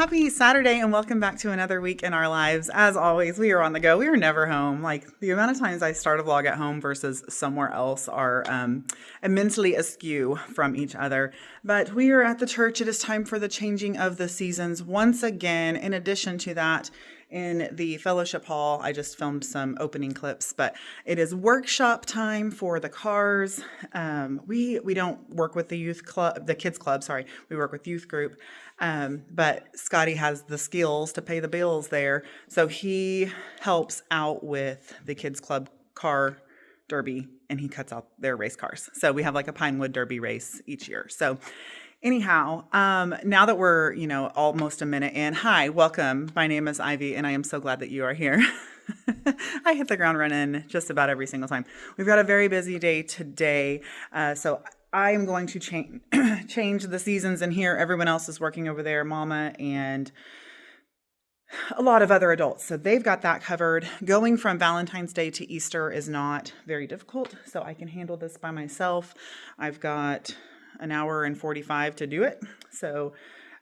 Happy Saturday and welcome back to another week in our lives. As always, we are on the go. We are never home. Like the amount of times I start a vlog at home versus somewhere else are immensely askew from each other. But we are at the church. It is time for the changing of the seasons once again. In addition to that, in the fellowship hall, I just filmed some opening clips, but it is workshop time for the cars. We don't work with the youth club, the kids club, sorry. We work with youth group. But Scotty has the skills to pay the bills there. So he helps out with the kids club car derby and he cuts out their race cars. So we have like a Pinewood Derby race each year. So anyhow, now that we're, almost a minute in, hi, welcome. My name is Ivy and I am so glad that you are here. I hit the ground running just about every single time. We've got a very busy day today. So I am going to change the seasons in here. Everyone else is working over there, Mama and a lot of other adults. So they've got that covered. Going from Valentine's Day to Easter is not very difficult. So I can handle this by myself. I've got an hour and 45 to do it. So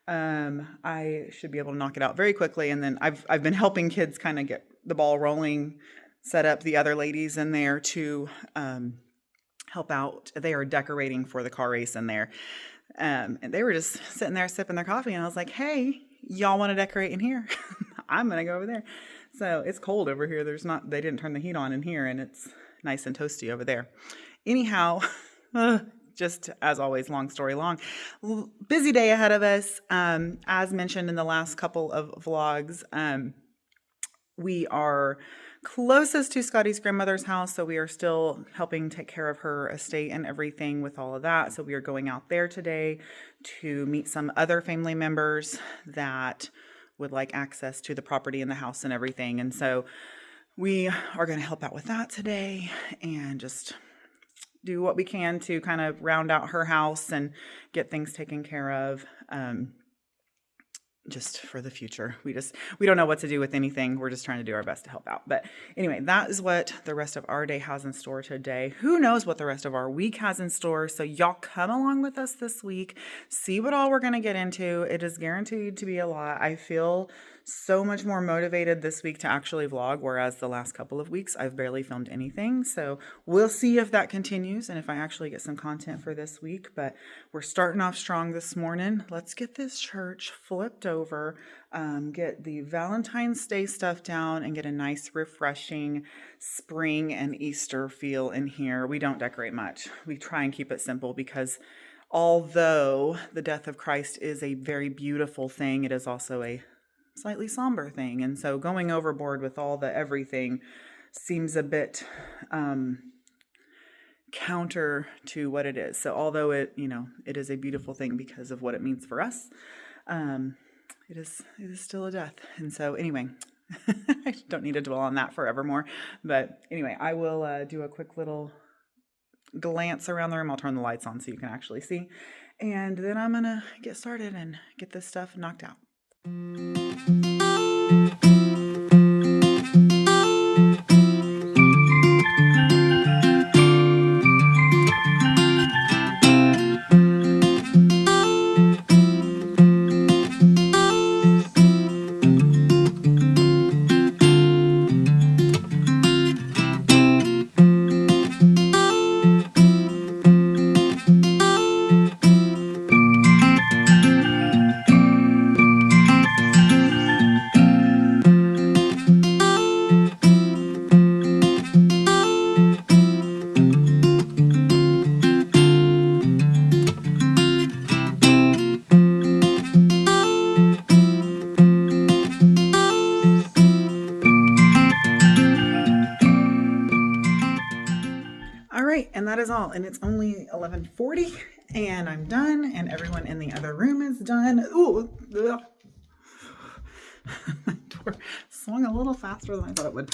I should be able to knock it out very quickly. And then I've been helping kids kind of get the ball rolling, set up the other ladies in there to help out. They are decorating for the car race in there. And they were just sitting there sipping their coffee. And I was like, hey, y'all want to decorate in here? I'm going to go over there. So it's cold over here. They didn't turn the heat on in here and it's nice and toasty over there. Anyhow, just as always, long story long. Busy day ahead of us. As mentioned in the last couple of vlogs, we are closest to Scotty's grandmother's house, so we are still helping take care of her estate and everything with all of that. So we are going out there today to meet some other family members that would like access to the property and the house and everything. And so we are going to help out with that today and just do what we can to kind of round out her house and get things taken care of. Just for the future. We don't know what to do with anything. We're just trying to do our best to help out. But anyway, that is what the rest of our day has in store today. Who knows what the rest of our week has in store. So y'all come along with us this week. See what all we're going to get into. It is guaranteed to be a lot. I feel so much more motivated this week to actually vlog, whereas the last couple of weeks I've barely filmed anything. So we'll see if that continues and if I actually get some content for this week. But we're starting off strong this morning. Let's get this church flipped over, get the Valentine's Day stuff down and get a nice refreshing spring and Easter feel in here. We don't decorate much. We try and keep it simple because although the death of Christ is a very beautiful thing, it is also a slightly somber thing. And so going overboard with all the everything seems a bit counter to what it is. So although it is a beautiful thing because of what it means for us, it is still a death. And so anyway, I don't need to dwell on that forevermore. But anyway, I will do a quick little glance around the room. I'll turn the lights on so you can actually see. And then I'm going to get started and get this stuff knocked out. And that is all. And it's only 11:40 and I'm done and everyone in the other room is done. Ooh, my door swung a little faster than I thought it would.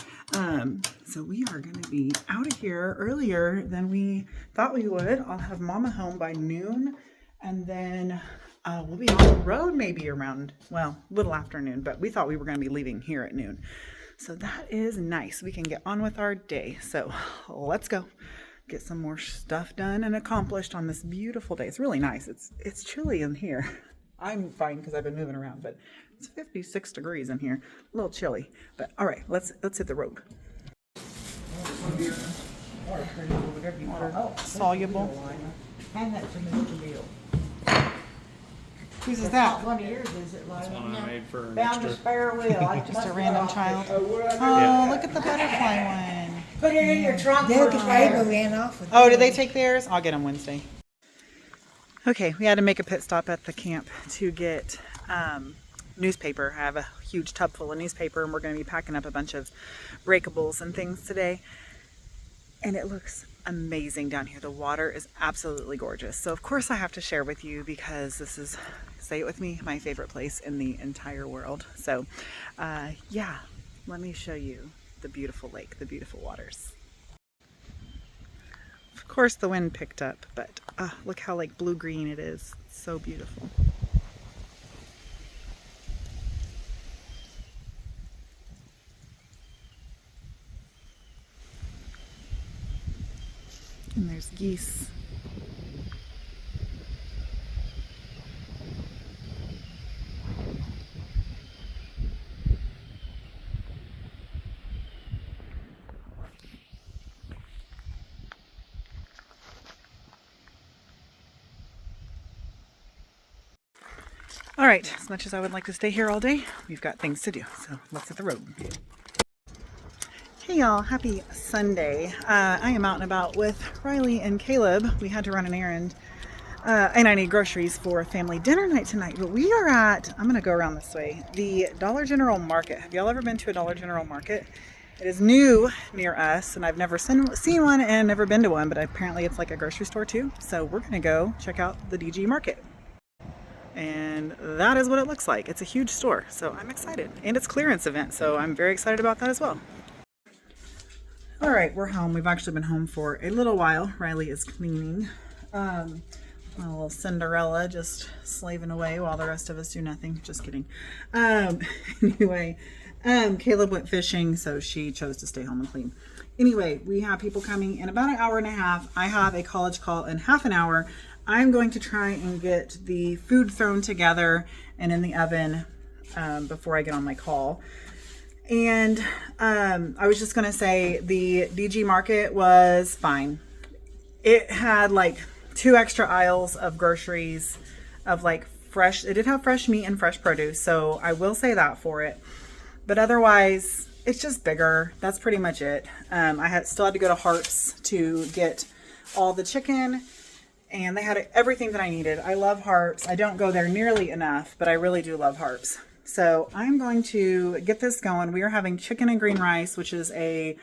So we are going to be out of here earlier than we thought we would. I'll have Mama home by noon and then we'll be on the road maybe around, a little afternoon, but we thought we were going to be leaving here at noon. So that is nice. We can get on with our day. So let's go get some more stuff done and accomplished on this beautiful day. It's really nice. It's chilly in here. I'm fine because I've been moving around, but it's 56 degrees in here. A little chilly, but all right, let's hit the road. Soluble. Hand that to Mr. Bill. Whose is that? One of yours, is it, Lila? That's one I made for an Found a extra. spare wheel. Just a random child. Oh, Yeah. look at the butterfly one. Put it in your trunk. Dad, the baby ran off with Oh, did they take theirs? I'll get them Wednesday. Okay, we had to make a pit stop at the camp to get newspaper. I have a huge tub full of newspaper, and we're going to be packing up a bunch of breakables and things today. And it looks amazing down here. The water is absolutely gorgeous. So of course I have to share with you because this is, say it with me, my favorite place in the entire world. So yeah, let me show you the beautiful lake, the beautiful waters. Of course the wind picked up, but look how like blue-green it is. It's so beautiful. And there's geese. All right, as much as I would like to stay here all day, we've got things to do, so let's hit the road. Hey y'all, happy Sunday. I am out and about with Riley and Caleb. We had to run an errand and I need groceries for family dinner night tonight, but we are at, I'm gonna go around this way, the Dollar General Market. Have y'all ever been to a Dollar General Market? It is new near us and I've never seen one and never been to one, but apparently it's like a grocery store too. So we're gonna go check out the DG Market. And that is what it looks like. It's a huge store, so I'm excited. And it's clearance event, so I'm very excited about that as well. All right, we're home. We've actually been home for a little while. Riley is cleaning. My little Cinderella just slaving away while the rest of us do nothing. Just kidding. Anyway, Caleb went fishing, so she chose to stay home and clean. Anyway, we have people coming in about an hour and a half. I have a college call in half an hour. I'm going to try and get the food thrown together and in the oven before I get on my call. And I was just going to say the DG Market was fine. It had like 2 extra aisles of groceries of like fresh. It did have fresh meat and fresh produce. So I will say that for it. But otherwise, it's just bigger. That's pretty much it. I still had to go to Harps to get all the chicken. And they had everything that I needed. I love Harps. I don't go there nearly enough, but I really do love Harps. So I'm going to get this going. We are having chicken and green rice, which is a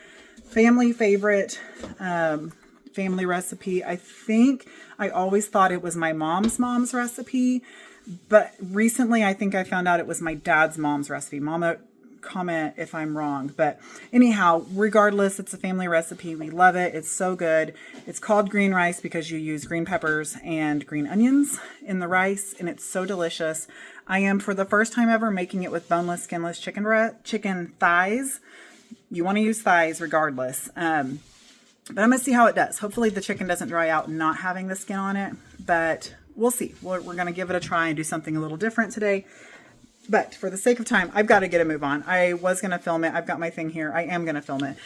family favorite family recipe. I think I always thought it was my mom's recipe, but recently I think I found out it was my dad's mom's recipe. Mama, comment if I'm wrong, but anyhow, regardless, it's a family recipe. We love it. It's so good. It's called green rice because you use green peppers and green onions in the rice, and it's so delicious. I am, for the first time ever, making it with boneless, skinless chicken thighs. You want to use thighs regardless, but I'm gonna see how it does. Hopefully the chicken doesn't dry out not having the skin on it, but we'll see. We're gonna give it a try and do something a little different today. But for the sake of time, I've got to get a move on. I was going to film it. I've got my thing here. I am going to film it.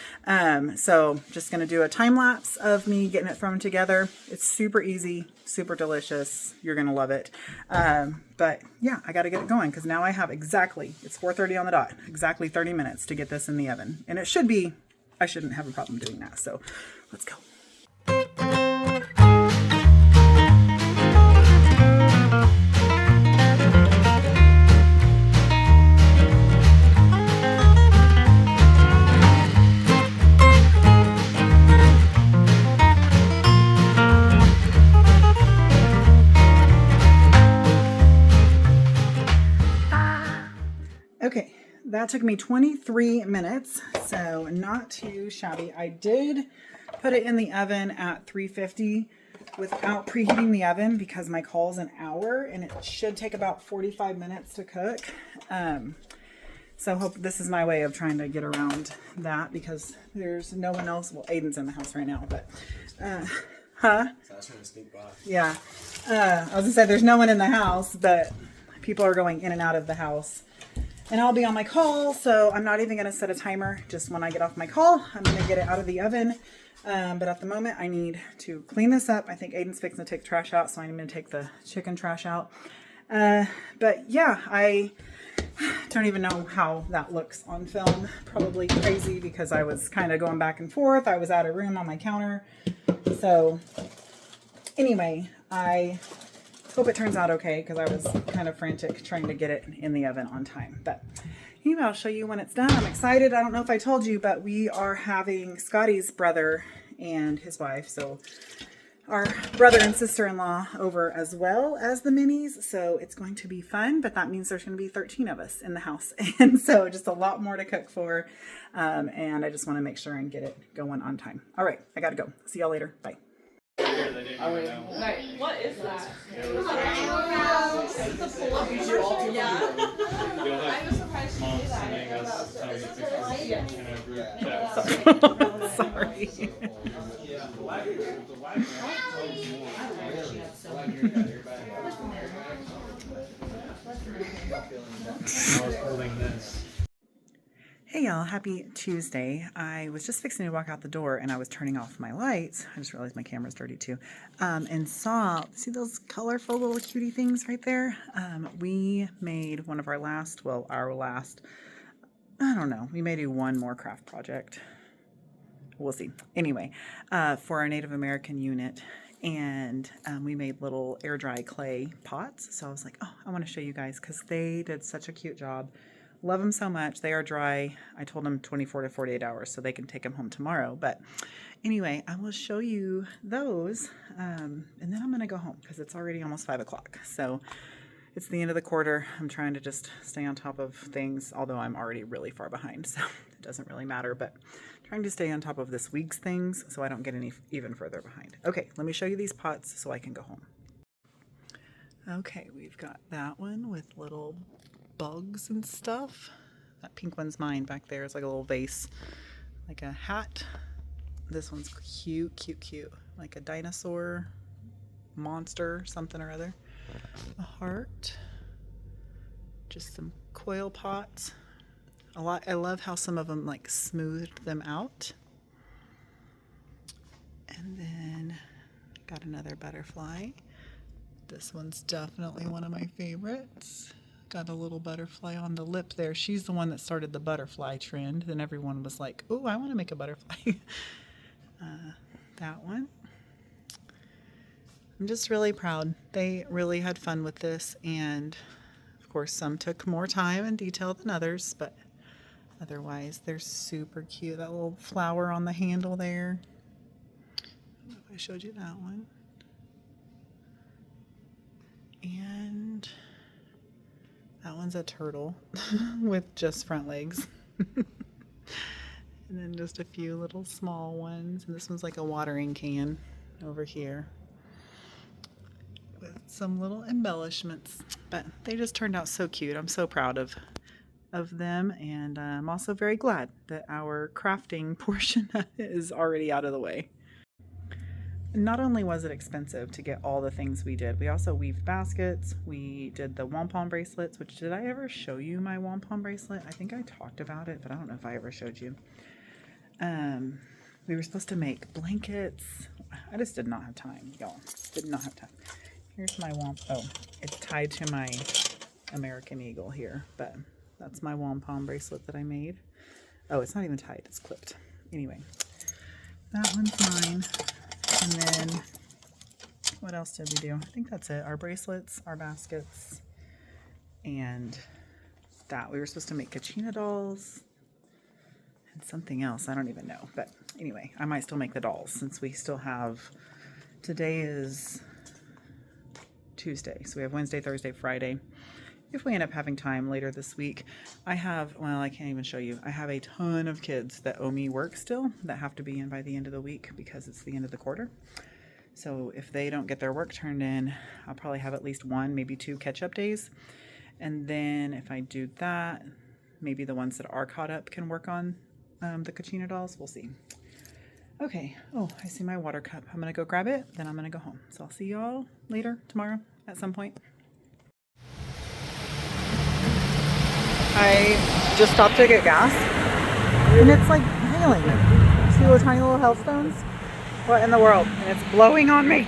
So just going to do a time lapse of me getting it thrown together. It's super easy, super delicious. You're going to love it. But yeah, I got to get it going because now I have it's 4:30 on the dot, exactly 30 minutes to get this in the oven. And I shouldn't have a problem doing that. So let's go. Okay, that took me 23 minutes, so not too shabby. I did put it in the oven at 350 without preheating the oven because my call's an hour and it should take about 45 minutes to cook. So this is my way of trying to get around that because there's no one else. Well, Aiden's in the house right now, but So I was trying to sneak by. yeah. I was gonna say there's no one in the house, but people are going in and out of the house. And I'll be on my call, so I'm not even going to set a timer. Just when I get off my call, I'm going to get it out of the oven. But at the moment, I need to clean this up. I think Aiden's fixing to take the trash out, so I'm going to take the chicken trash out. But yeah, I don't even know how that looks on film. Probably crazy because I was kind of going back and forth. I was out of room on my counter. So anyway, I hope it turns out okay because I was kind of frantic trying to get it in the oven on time. But anyway, I'll show you when it's done. I'm excited. I don't know if I told you, but we are having Scotty's brother and his wife, so our brother and sister-in-law over as well as the minis. So it's going to be fun, but that means there's going to be 13 of us in the house. And so just a lot more to cook for. And I just want to make sure and get it going on time. All right, I got to go. See y'all later. Bye. What is that? I was surprised she knew that. Sorry. Hey y'all, happy Tuesday. I was just fixing to walk out the door and I was turning off my lights. I just realized my camera's dirty too. And saw, see those colorful little cutie things right there? We made one of our last, I don't know, we may do one more craft project. We'll see. Anyway, for our Native American unit, and we made little air dry clay pots. So I was like, oh, I want to show you guys because they did such a cute job. Love them so much. They are dry. I told them 24 to 48 hours so they can take them home tomorrow. But anyway, I will show you those. And then I'm going to go home because it's already almost 5 o'clock. So it's the end of the quarter. I'm trying to just stay on top of things, although I'm already really far behind. So it doesn't really matter. But trying to stay on top of this week's things so I don't get any even further behind. Okay, let me show you these pots so I can go home. Okay, we've got that one with little bugs and stuff. That pink one's mine back there. It's like a little vase, like a hat. This one's cute, cute, cute. Like a dinosaur monster, something or other. A heart. Just some coil pots. I love how some of them like smoothed them out. And then got another butterfly. This one's definitely one of my favorites. Got a little butterfly on the lip there. She's the one that started the butterfly trend. Then everyone was like, oh, I want to make a butterfly. That one. I'm just really proud. They really had fun with this. And of course, some took more time and detail than others, but otherwise, they're super cute. That little flower on the handle there. I don't know if I showed you that one. And that one's a turtle with just front legs. And then just a few little small ones. And this one's like a watering can over here with some little embellishments. But they just turned out so cute. I'm so proud of them. And I'm also very glad that our crafting portion is already out of the way. Not only was it expensive to get all the things we did, we also weaved baskets. We did the wampum bracelets, which did I ever show you my wampum bracelet? I think I talked about it, but I don't know if I ever showed you. We were supposed to make blankets. I just did not have time, y'all. Did not have time. Here's my oh, it's tied to my American Eagle here, but that's my wampum bracelet that I made. Oh, it's not even tied, it's clipped. Anyway, that one's mine. And then, what else did we do? I think that's it. Our bracelets, our baskets, and that. We were supposed to make Kachina dolls and something else. I don't even know. But anyway, I might still make the dolls since we still have, today is Tuesday. So we have Wednesday, Thursday, Friday. If we end up having time later this week, I have, well, I can't even show you. I have a ton of kids that owe me work still that have to be in by the end of the week because it's the end of the quarter. So if they don't get their work turned in, I'll probably have at least 1, maybe 2 catch-up days. And then if I do that, maybe the ones that are caught up can work on the Kachina dolls. We'll see. Okay. Oh, I see my water cup. I'm going to go grab it. Then I'm going to go home. So I'll see y'all later tomorrow at some point. I just stopped to get gas, and it's like hailing. See those tiny little hailstones? What in the world? And it's blowing on me.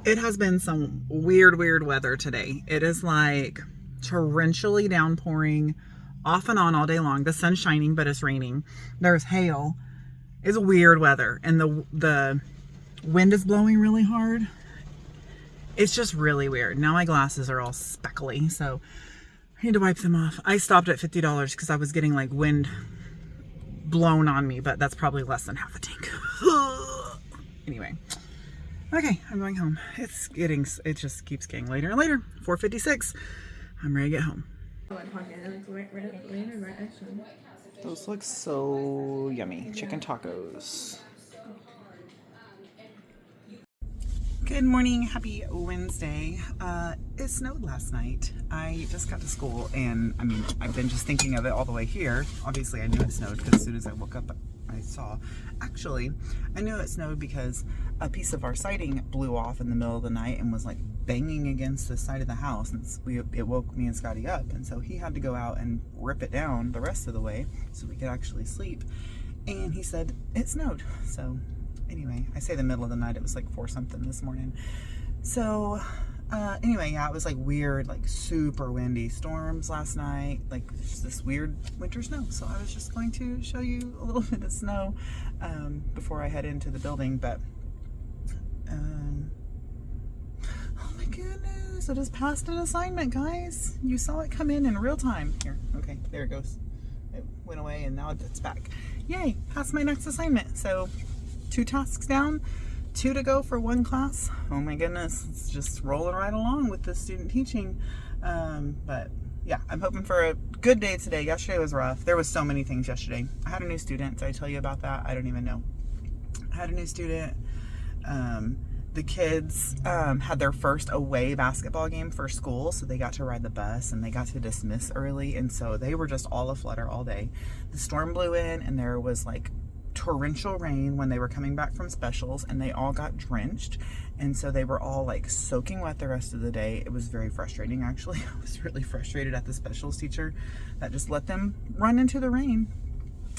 It has been some weird weather today. It is like torrentially downpouring off and on all day long. The sun's shining, but it's raining. There's hail. It's weird weather, and the wind is blowing really hard. It's just really weird. Now my glasses are all speckly, so I need to wipe them off. I stopped at $50 because I was getting like wind blown on me, but that's probably less than half a tank. Anyway, okay, I'm going home. It just keeps getting later and later. 4:56. I'm ready to get home. Those look so yummy. Chicken tacos. Good morning. Happy Wednesday. It snowed last night. I just got to school, and I mean, I've been just thinking of it all the way here. Obviously, I knew it snowed because as soon as I woke up, I saw. Actually, I knew it snowed because a piece of our siding blew off in the middle of the night and was like banging against the side of the house, and it woke me and Scotty up, and so he had to go out and rip it down the rest of the way so we could actually sleep. And he said it snowed. So anyway, I say the middle of the night, it was like 4 something this morning. So anyway, yeah, it was like weird, like super windy storms last night, like just this weird winter snow. So I was just going to show you a little bit of snow before I head into the building. But oh my goodness, I just passed an assignment, guys. You saw it come in real time. Here, okay, there it goes. It went away and now it's back. Yay, passed my next assignment. So 2 tasks down, 2 to go for 1 class. Oh my goodness, it's just rolling right along with the student teaching. But yeah, I'm hoping for a good day today. Yesterday was rough. There was so many things yesterday. I had a new student. Did I tell you about that? I don't even know. I had a new student. The kids had their first away basketball game for school, so they got to ride the bus and they got to dismiss early, and so they were just all aflutter all day. The storm blew in and there was like torrential rain when they were coming back from specials, and they all got drenched, and so they were all like soaking wet the rest of the day. It was very frustrating, actually. I was really frustrated at the specials teacher that just let them run into the rain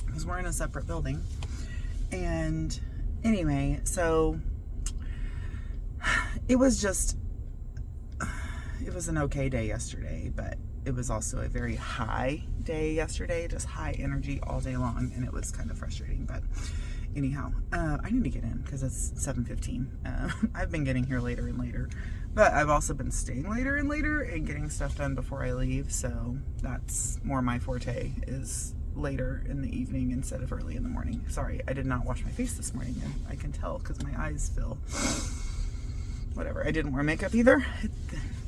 because we're in a separate building. And anyway, so it was an okay day yesterday, but it was also a very high day yesterday, just high energy all day long, and it was kind of frustrating. But anyhow, I need to get in because it's 7:15. I've been getting here later and later, but I've also been staying later and later and getting stuff done before I leave, so that's more my forte, is later in the evening instead of early in the morning. Sorry, I did not wash my face this morning, and I can tell because my eyes fill. Whatever, I didn't wear makeup either.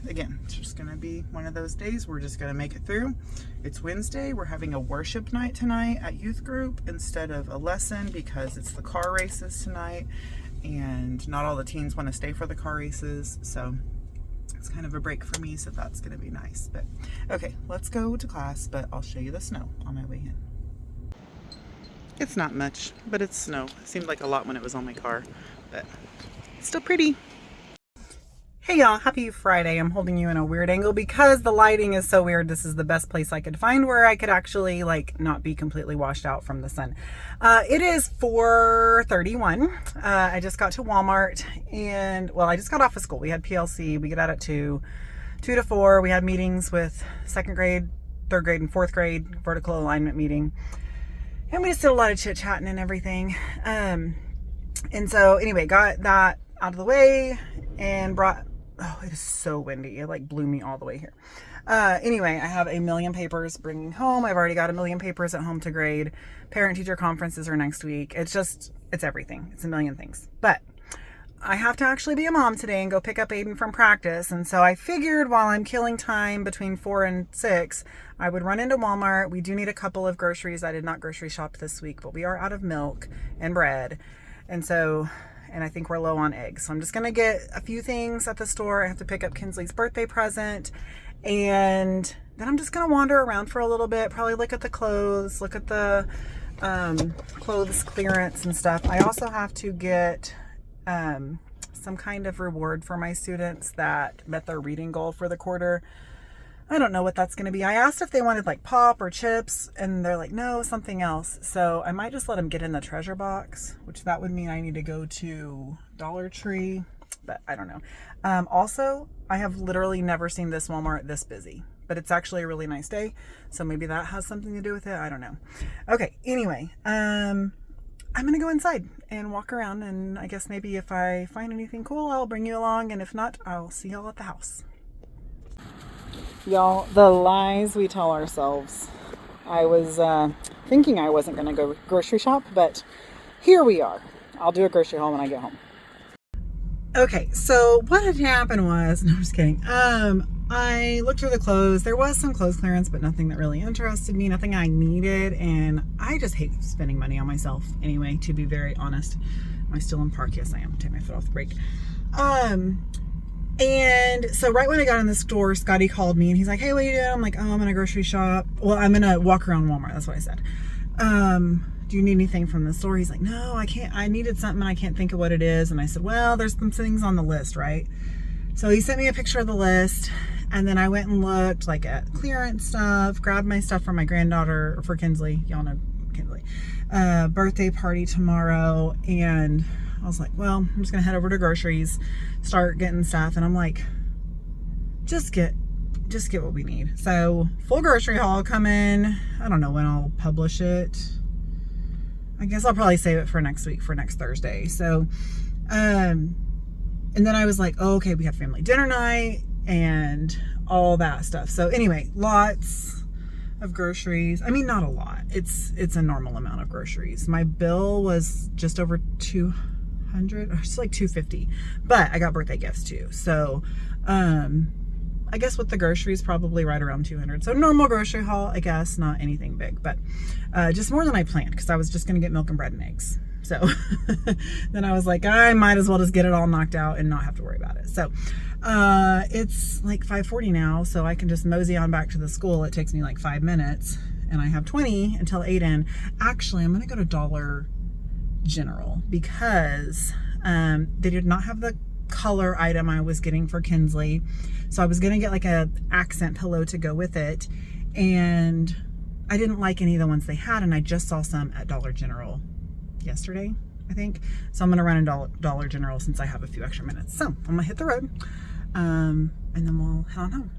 Again, it's just gonna be one of those days. We're just gonna make it through. It's Wednesday. We're having a worship night tonight at youth group instead of a lesson because it's the car races tonight, and not all the teens want to stay for the car races, so it's kind of a break for me, so that's gonna be nice. But okay, let's go to class, but I'll show you the snow on my way in. It's not much, but it's snow. It seemed like a lot when it was on my car, but it's still pretty. Hey y'all, happy Friday. I'm holding you in a weird angle because the lighting is so weird. This is the best place I could find where I could actually like not be completely washed out from the sun. It is 4:31. I just got to Walmart, and well, I just got off of school. We had PLC. We get out at 2 to 4. We had meetings with 2nd grade, 3rd grade, and 4th grade, vertical alignment meeting. And we just did a lot of chit chatting and everything. And so anyway, got that out of the way and brought, oh, it is so windy. It like blew me all the way here. Anyway, I have a million papers bringing home. I've already got a million papers at home to grade. Parent-teacher conferences are next week. It's everything. It's a million things. But I have to actually be a mom today and go pick up Aiden from practice. And so I figured while I'm killing time between 4 and 6, I would run into Walmart. We do need a couple of groceries. I did not grocery shop this week, but we are out of milk and bread. And I think we're low on eggs. So I'm just going to get a few things at the store. I have to pick up Kinsley's birthday present. And then I'm just going to wander around for a little bit, probably look at the clothes, look at the clothes clearance and stuff. I also have to get some kind of reward for my students that met their reading goal for the quarter. I don't know what that's going to be. I asked if they wanted like pop or chips, and they're like, no, something else. So I might just let them get in the treasure box, which that would mean I need to go to Dollar Tree, but I don't know. Also, I have literally never seen this Walmart this busy, but it's actually a really nice day. So maybe that has something to do with it. I don't know. Okay. Anyway, I'm going to go inside and walk around, and I guess maybe if I find anything cool, I'll bring you along. And if not, I'll see y'all at the house. Y'all, the lies we tell ourselves. I was thinking I wasn't going to go grocery shop, but here we are. I'll do a grocery haul when I get home. Okay, so what had happened was, no, I'm just kidding. I looked through the clothes. There was some clothes clearance, but nothing that really interested me, nothing I needed, and I just hate spending money on myself anyway, to be very honest. Am I still in park? Yes, I am. Take my foot off the brake. And so right when I got in the store, Scotty called me and he's like, hey, what are you doing? I'm like, oh, I'm gonna grocery shop. Well, I'm gonna walk around Walmart. That's what I said. Do you need anything from the store? He's like, no, I can't. I needed something and I can't think of what it is. And I said, well, there's some things on the list, right? So he sent me a picture of the list, and then I went and looked like at clearance stuff, grabbed my stuff for my granddaughter, or for Kinsley. Y'all know Kinsley. Birthday party tomorrow. And I was like, well, I'm just gonna head over to groceries, start getting stuff. And I'm like, just get what we need. So full grocery haul coming. I don't know when I'll publish it. I guess I'll probably save it for next week, for next Thursday. So, and then I was like, oh, okay, we have family dinner night and all that stuff. So anyway, lots of groceries. I mean, not a lot. It's a normal amount of groceries. My bill was just over 200, or it's like 250, but I got birthday gifts too. So, I guess with the groceries, probably right around 200. So normal grocery haul, I guess, not anything big, but just more than I planned, because I was just going to get milk and bread and eggs. So then I was like, I might as well just get it all knocked out and not have to worry about it. So it's like 5:40 now, so I can just mosey on back to the school. It takes me like 5 minutes, and I have 20 until 8 in. Actually, I'm going to go to Dollar General because they did not have the color item I was getting for Kinsley. So I was going to get like a accent pillow to go with it, and I didn't like any of the ones they had, and I just saw some at Dollar General yesterday, I think. So I'm going to run in Dollar General since I have a few extra minutes. So I'm going to hit the road, and then we'll head on home.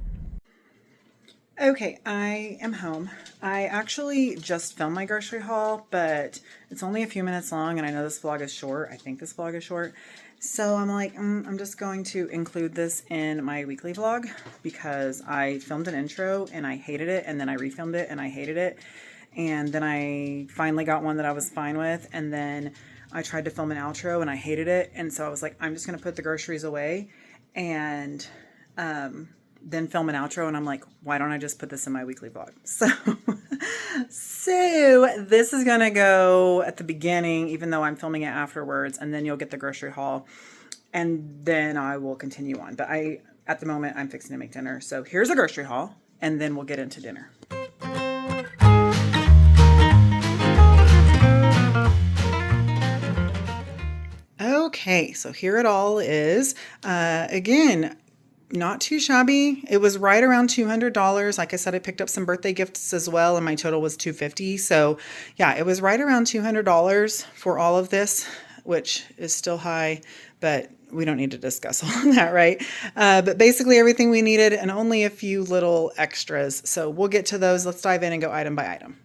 Okay, I am home. I actually just filmed my grocery haul, but it's only a few minutes long, and I know this vlog is short. I think this vlog is short. So I'm like, I'm just going to include this in my weekly vlog because I filmed an intro and I hated it, and then I refilmed it and I hated it, and then I finally got one that I was fine with, and then I tried to film an outro and I hated it, and so I was like, I'm just going to put the groceries away and then film an outro, and I'm like, why don't I just put this in my weekly vlog? So this is gonna go at the beginning, even though I'm filming it afterwards, and then you'll get the grocery haul, and then I will continue on. But at the moment, I'm fixing to make dinner. So here's the grocery haul, and then we'll get into dinner. Okay, so here it all is. Again, not too shabby. It was right around $200. Like I said, I picked up some birthday gifts as well, and my total was $250. So yeah, it was right around $200 for all of this, which is still high, but we don't need to discuss all of that, right? But basically everything we needed and only a few little extras. So we'll get to those. Let's dive in and go item by item.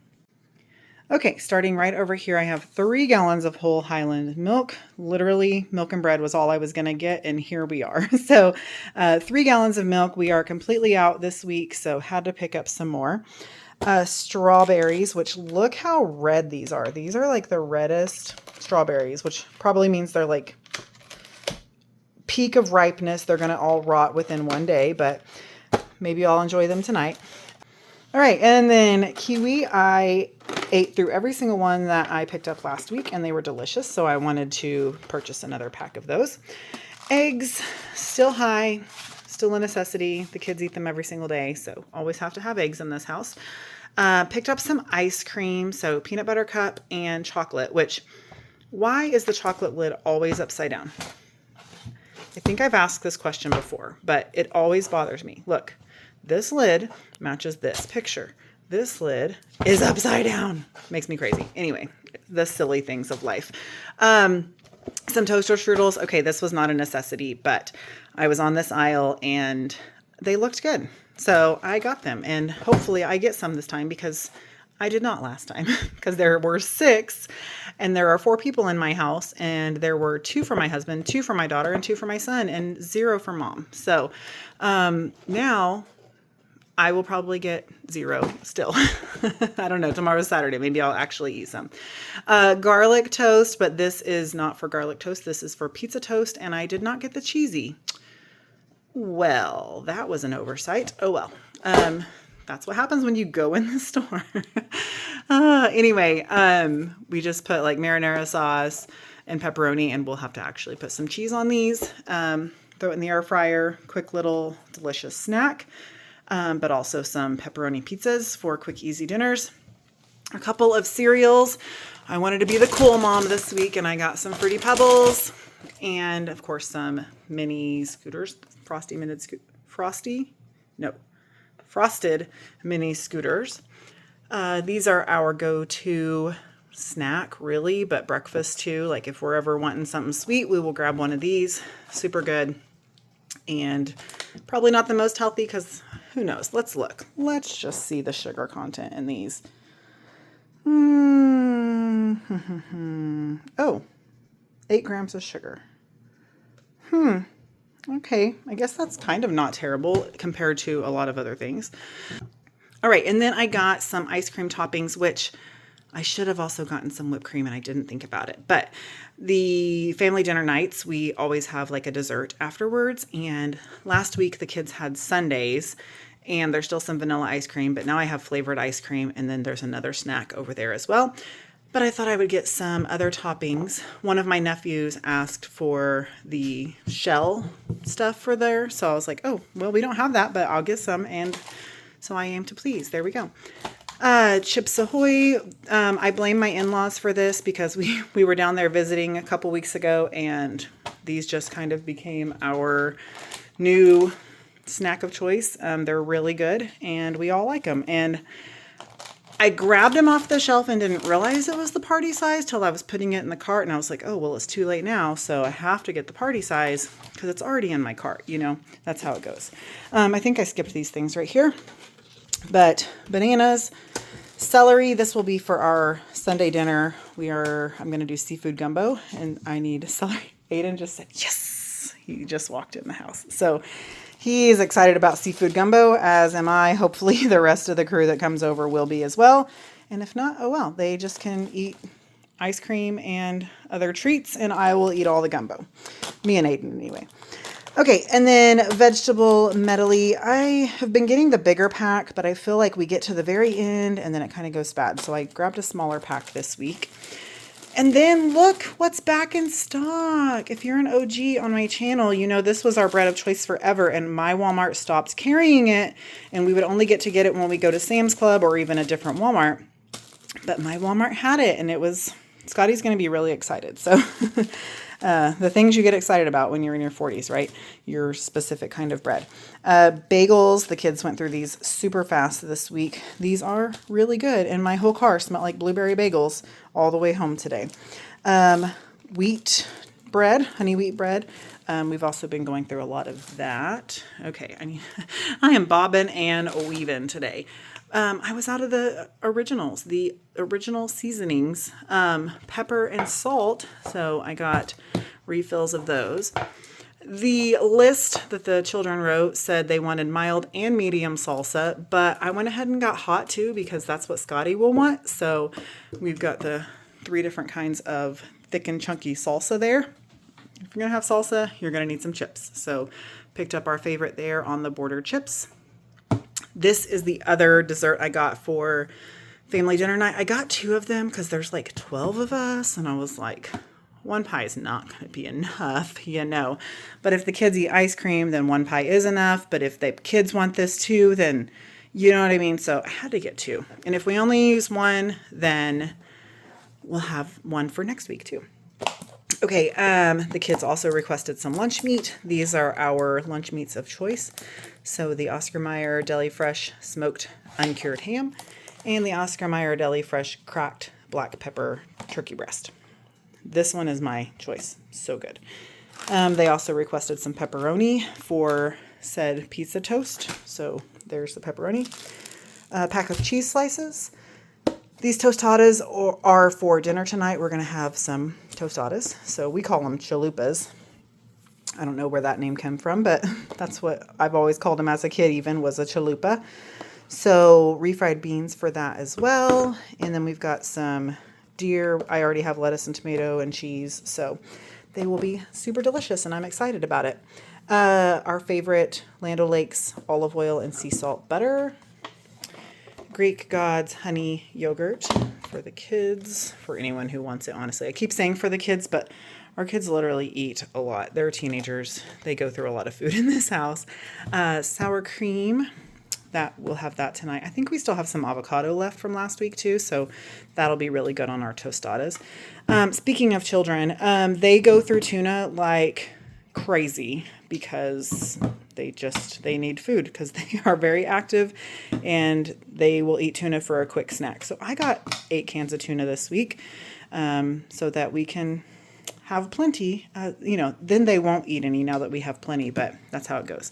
Okay, starting right over here, I have 3 gallons of whole Highland milk. Literally, milk and bread was all I was going to get, and here we are. So 3 gallons of milk. We are completely out this week, so had to pick up some more. Strawberries, which look how red these are. These are like the reddest strawberries, which probably means they're like peak of ripeness. They're going to all rot within one day, but maybe I'll enjoy them tonight. All right, and then kiwi, I ate through every single one that I picked up last week, and they were delicious, so I wanted to purchase another pack of those. Eggs, still high, still a necessity. The kids eat them every single day, so always have to have eggs in this house. Picked up some ice cream, so peanut butter cup and chocolate, which, why is the chocolate lid always upside down? I think I've asked this question before, but it always bothers me. Look. this lid matches this picture. This lid is upside down. Makes me crazy. Anyway, the silly things of life. Some toaster strudels. Okay, this was not a necessity, but I was on this aisle and they looked good. So I got them, and hopefully I get some this time because I did not last time because there were 6 and there are 4 people in my house, and there were 2 for my husband, 2 for my daughter, and 2 for my son, and 0 for mom. So now I will probably get 0 still. I don't know. Tomorrow's Saturday. Maybe I'll actually eat some. Garlic toast, but this is not for garlic toast. This is for pizza toast, and I did not get the cheesy. Well, that was an oversight. Oh well. That's what happens when you go in the store. Anyway, we just put like marinara sauce and pepperoni, and we'll have to actually put some cheese on these. Throw it in the air fryer. Quick little delicious snack. But also some pepperoni pizzas for quick, easy dinners. A couple of cereals. I wanted to be the cool mom this week, and I got some Fruity Pebbles, and of course some mini scooters, frosted mini scooters. These are our go-to snack, really, but breakfast too. Like if we're ever wanting something sweet, we will grab one of these. Super good, and probably not the most healthy because who knows? Let's look. Let's just see the sugar content in these. Oh, 8 grams of sugar. Okay, I guess that's kind of not terrible compared to a lot of other things. All right, and then I got some ice cream toppings, which I should have also gotten some whipped cream, and I didn't think about it. But the family dinner nights, we always have like a dessert afterwards. And last week the kids had sundaes, and there's still some vanilla ice cream, but now I have flavored ice cream, and then there's another snack over there as well. But I thought I would get some other toppings. One of my nephews asked for the shell stuff for there, so I was like, oh, well, we don't have that, but I'll get some, and so I am to please. There we go. Chips Ahoy. I blame my in-laws for this because we were down there visiting a couple weeks ago, and these just kind of became our new snack of choice. They're really good, and we all like them. And I grabbed them off the shelf and didn't realize it was the party size till I was putting it in the cart, and I was like, oh, well, it's too late now, so I have to get the party size because it's already in my cart, you know? That's how it goes. I think I skipped these things right here. But bananas, celery, this will be for our Sunday dinner. I'm going to do seafood gumbo, and I need celery. Aiden just said, yes, he just walked in the house. So he's excited about seafood gumbo, as am I. Hopefully the rest of the crew that comes over will be as well. And if not, oh well, they just can eat ice cream and other treats, and I will eat all the gumbo. Me and Aiden anyway. Okay, and then vegetable medley. I have been getting the bigger pack, but I feel like we get to the very end and then it kind of goes bad. So I grabbed a smaller pack this week. And then look what's back in stock. If you're an OG on my channel, you know this was our bread of choice forever, and my Walmart stopped carrying it, and we would only get it when we go to Sam's Club or even a different Walmart. But my Walmart had it, and Scotty's going to be really excited. So the things you get excited about when you're in your 40s, right? Your specific kind of bread. Bagels, the kids went through these super fast this week. These are really good, and my whole car smelled like blueberry bagels all the way home today. Wheat bread, honey wheat bread. We've also been going through a lot of that. Okay, I am bobbing and weaving today. I was out of the original seasonings, pepper and salt. So I got refills of those. The list that the children wrote said they wanted mild and medium salsa, but I went ahead and got hot too because that's what Scotty will want. So we've got the 3 different kinds of thick and chunky salsa there. If you're going to have salsa, you're going to need some chips. So picked up our favorite there on the border chips. This is the other dessert I got for family dinner night. I got 2 of them because there's like 12 of us, and I was like, 1 pie is not going to be enough, you know. But if the kids eat ice cream, then 1 pie is enough. But if the kids want this too, then you know what I mean. So I had to get 2. And if we only use 1, then we'll have 1 for next week too. Okay, the kids also requested some lunch meat. These are our lunch meats of choice. So the Oscar Mayer Deli Fresh smoked uncured ham and the Oscar Mayer Deli Fresh cracked black pepper turkey breast. This one is my choice. So good. They also requested some pepperoni for said pizza toast. So there's the pepperoni. A pack of cheese slices. These tostadas are for dinner tonight. We're going to have some tostadas. So we call them chalupas. I don't know where that name came from, but that's what I've always called them as a kid, even was a chalupa. So refried beans for that as well. And then we've got some deer. I already have lettuce and tomato and cheese. So they will be super delicious and I'm excited about it. Our favorite Land O'Lakes olive oil and sea salt butter. Greek Gods honey yogurt for the kids, for anyone who wants it, honestly. I keep saying for the kids, but our kids literally eat a lot. They're teenagers. They go through a lot of food in this house. Sour cream, that we'll have that tonight. I think we still have some avocado left from last week too, so that'll be really good on our tostadas. Speaking of children, they go through tuna like crazy because they need food because they are very active and they will eat tuna for a quick snack. So I got 8 cans of tuna this week so that we can have plenty. Then they won't eat any now that we have plenty, but that's how it goes.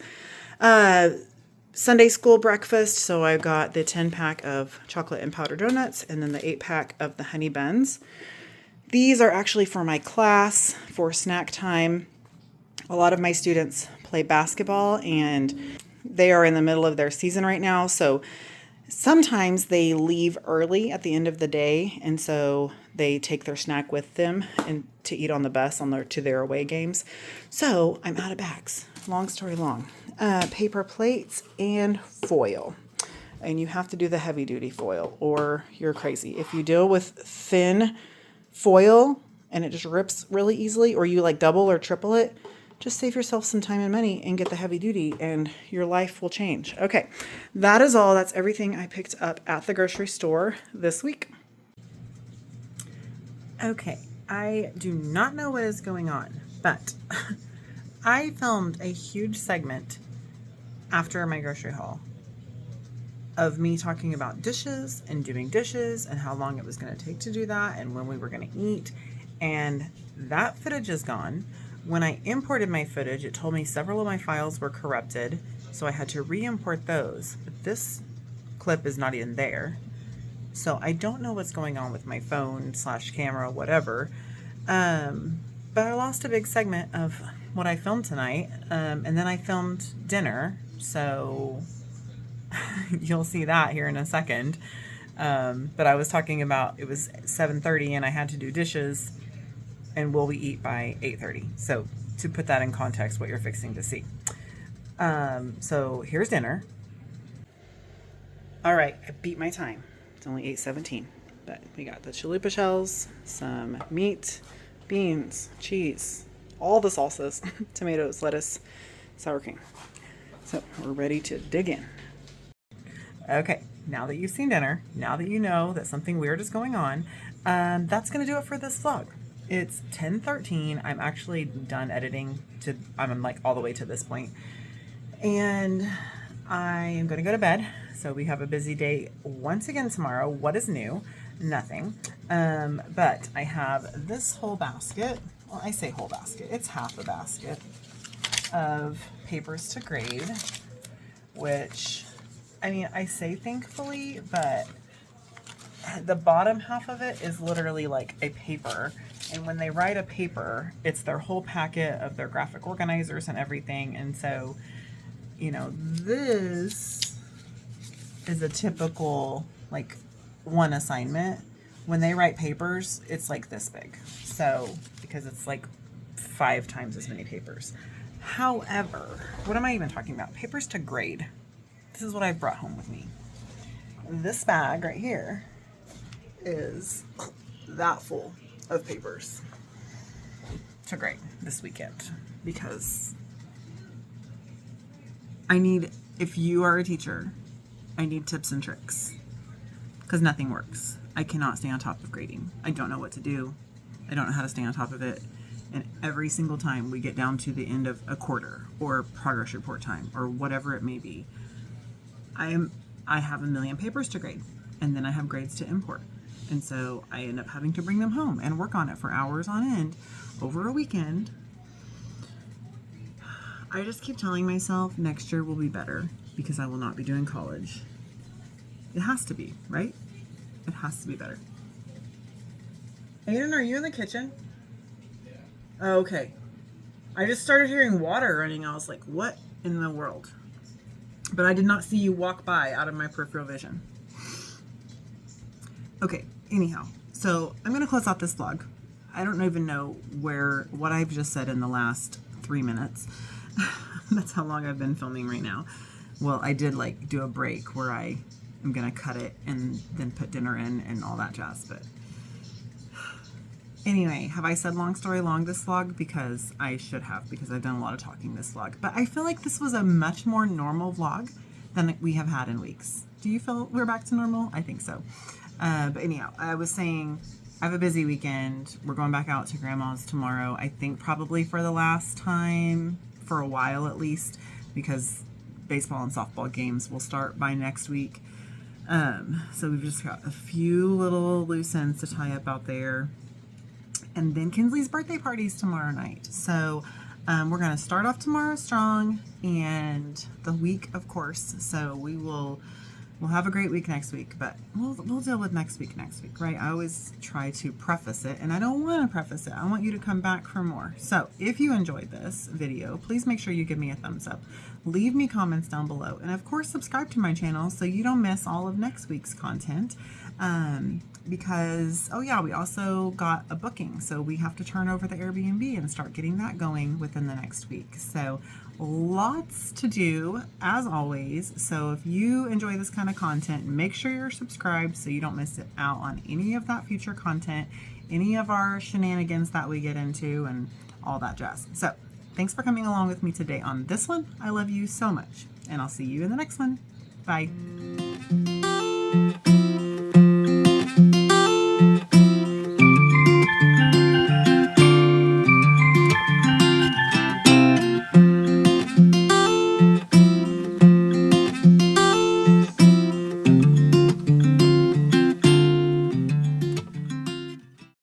Sunday school breakfast. So I got the 10-pack of chocolate and powdered donuts and then the 8-pack of the honey buns. These are actually for my class for snack time. A lot of my students play basketball and they are in the middle of their season right now. So sometimes they leave early at the end of the day. And so they take their snack with them and to eat on the bus to their away games. So I'm out of bags. Long story long. Paper plates and foil. And you have to do the heavy duty foil or you're crazy. If you deal with thin foil and it just rips really easily, or you like double or triple it, just save yourself some time and money and get the heavy duty and your life will change. Okay, that is all. That's everything I picked up at the grocery store this week. Okay, I do not know what is going on, but I filmed a huge segment after my grocery haul of me talking about dishes and doing dishes and how long it was going to take to do that and when we were going to eat. And that footage is gone. When I imported my footage, it told me several of my files were corrupted, so I had to re-import those. But this clip is not even there. So I don't know what's going on with my phone / camera, whatever. But I lost a big segment of what I filmed tonight. And then I filmed dinner, so you'll see that here in a second. But I was talking about it was 7:30 and I had to do dishes. And will we eat by 8:30? So to put that in context, what you're fixing to see. So here's dinner. All right, I beat my time. It's only 8:17, but we got the chalupa shells, some meat, beans, cheese, all the salsas, tomatoes, lettuce, sour cream. So we're ready to dig in. Okay, now that you've seen dinner, now that you know that something weird is going on, that's going to do it for this vlog. It's 10:13. I'm actually done editing. I'm like all the way to this point. And I am going to go to bed. So we have a busy day once again tomorrow. What is new? Nothing. But I have this whole basket. Well, I say whole basket. It's half a basket of papers to grade, which, I mean, I say thankfully, but the bottom half of it is literally like a paper. And when they write a paper, it's their whole packet of their graphic organizers and everything. And so, this is a typical, like, one assignment. When they write papers, it's like this big. So, because it's like 5 times as many papers. However, what am I even talking about? Papers to grade. This is what I've brought home with me. This bag right here is that full of papers to grade this weekend because if you are a teacher, I need tips and tricks because nothing works. I cannot stay on top of grading. I don't know what to do. I don't know how to stay on top of it. And every single time we get down to the end of a quarter or progress report time or whatever it may be, I have a million papers to grade, and then I have grades to import. And so I end up having to bring them home and work on it for hours on end over a weekend. I just keep telling myself next year will be better because I will not be doing college. It has to be, right? It has to be better. Aiden, are you in the kitchen? Yeah. Oh, okay. I just started hearing water running. I was like, what in the world? But I did not see you walk by out of my peripheral vision. Okay, anyhow. So I'm going to close out this vlog. I don't even know what I've just said in the last 3 minutes. That's how long I've been filming right now. Well, I did like do a break where I am gonna cut it and then put dinner in and all that jazz, but anyway, have I said long story long this vlog? Because I should have, because I've done a lot of talking this vlog, but I feel like this was a much more normal vlog than we have had in weeks. Do you feel we're back to normal? I think so. But anyhow, I was saying I have a busy weekend. We're going back out to Grandma's tomorrow. I think probably for the last time, for a while at least, because baseball and softball games will start by next week. So we've just got a few little loose ends to tie up out there. And then Kinsley's birthday party's tomorrow night. So we're going to start off tomorrow strong and the week, of course. So we'll have a great week next week, but we'll deal with next week, right? I always try to preface it, and I don't want to preface it. I want you to come back for more. So if you enjoyed this video, please make sure you give me a thumbs up. Leave me comments down below. And of course, subscribe to my channel so you don't miss all of next week's content. Because, oh yeah, we also got a booking. So we have to turn over the Airbnb and start getting that going within the next week. So lots to do as always. So if you enjoy this kind of content, make sure you're subscribed so you don't miss out on any of that future content, any of our shenanigans that we get into and all that jazz. So thanks for coming along with me today on this one. I love you so much, and I'll see you in the next one. Bye.